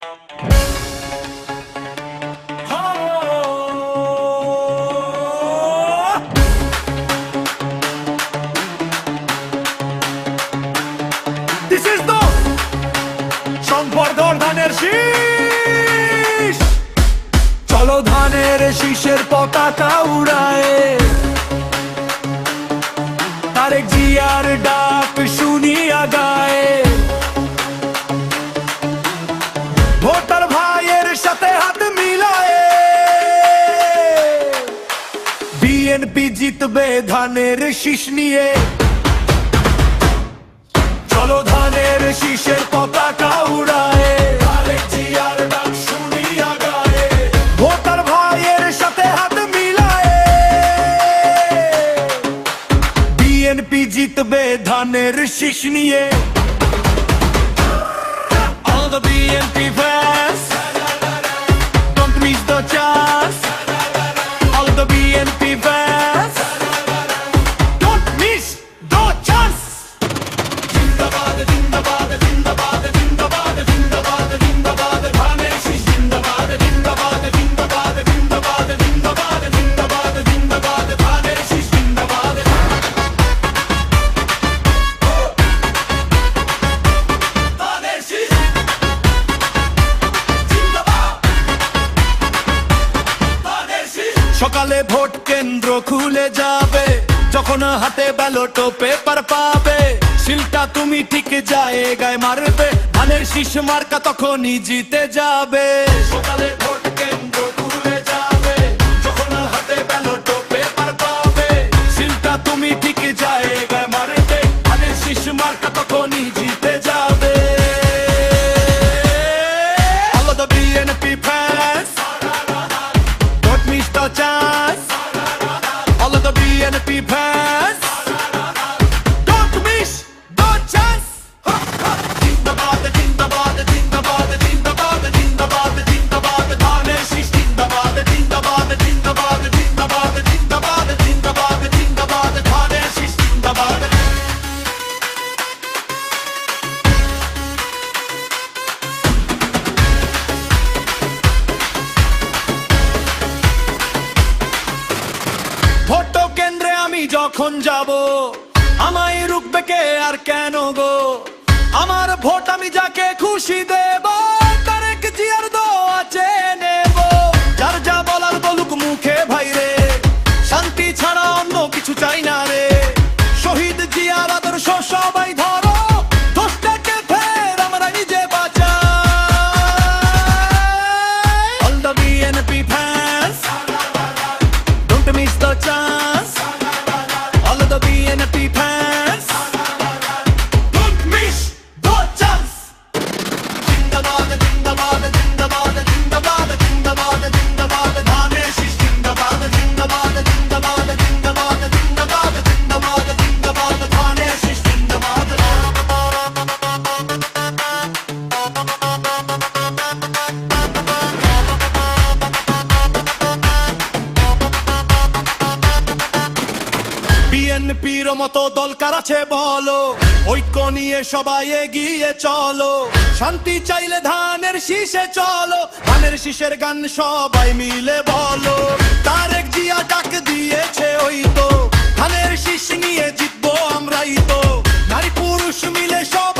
This is the সংবর্ধন ধানের শীষ। চলো ধানের শীষের পতাকা উড়ায়, তারেক জিয়ার ডাক শুনিয়া গায়ে। ভোটার ভাইয়ের সাথে হাত মিলায়ে, বিএনপি জিতবে ধানের শীষ নিয়ে। চলো ধানের শীষের পতাকা উড়ায়, তারেক জিয়ার ডাক শুনিয়া গায়ে। ভোটার ভাইয়ের সাথে হাত মিলায়ে, বিএনপি জিতবে ধানের শীষ নিয়ে। All the BNP fans, don't miss the chance. All the BNP fans, don't miss the chance. জিন্দাবাদ জিন্দাবাদ জিন্দাবাদ জিন্দাবাদ জিন্দাবাদ জিন্দাবাদ ধানের শীষ জিন্দাবাদ জিন্দাবাদ জিন্দাবাদ জিন্দাবাদ জিন্দাবাদ জিন্দাবাদ জিন্দাবাদ ধানের শীষ জিন্দাবাদ। ধানের শীষ জিন্দাবাদ, ধানের শীষ। সকালে ভোট কেন্দ্র খুলে যাবে, যখন হাতে ব্যালট পেপার পাবে, শিলটা তুমি ঠিক জায়গায় মারবে, ধানের শীষ মার্কা তখনই জিতে যাবে। সকালে ভোট কেন্দ্র খুলে যাবে, যখন হাতে ব্যালট পেপার পাবে, শিলটা তুমি ঠিক জায়গায় মারবে, ধানের শীষ মার্কা তখনই জিতে যাবে। All of the BNP fans, don't miss the chance. All of the BNP fans, don't miss the chance. জিন্দাবাদ জিন্দাবাদ জিন্দাবাদ জিন্দাবাদ জিন্দাবাদ জিন্দাবাদ ধানের শীষ জিন্দাবাদ জিন্দাবাদ জিন্দাবাদ জিন্দাবাদ জিন্দাবাদ জিন্দাবাদ জিন্দাবাদ ধানের শীষ জিন্দাবাদ। ভোট কেন্দ্রে আমি যখন যাব, আমায় রুখবে কে আর কেন গো? আমার ভোট আমি যাকে খুশি দেব, তারেক জিয়ার দোয়া চেয়ে নেব। যার যা বলার বলুক মুখে ভাইরে, শান্তি ছাড়া অন্য কিছু চাই না রে। শহীদ জিয়ার আদর্শ সবাই ধরো, দোষটাকে ফের আমরা নিজে বাঁচাই। All the BNP fans, don't miss the chance. All of the BNP fans, don't miss the chance. জিন্দাবাদ জিন্দাবাদ জিন্দাবাদ জিন্দাবাদ জিন্দাবাদ জিন্দাবাদ ধানের শীষ জিন্দাবাদ জিন্দাবাদ জিন্দাবাদ জিন্দাবাদ জিন্দাবাদ জিন্দাবাদ জিন্দাবাদ ধানের শীষ জিন্দাবাদ। বিএনপির মতো দল কার আছে বলো, ঐক্য নিয়ে সবাই এগিয়ে চলো। শান্তি চাইলে ধানের শীষে চলো, ধানের শীষের গান সবাই মিলে বলো। তারেক জিয়া ডাক দিয়েছে ওই তো, ধানের শীষ নিয়ে জিতবো আমরাই তো। নারী পুরুষ মিলে সব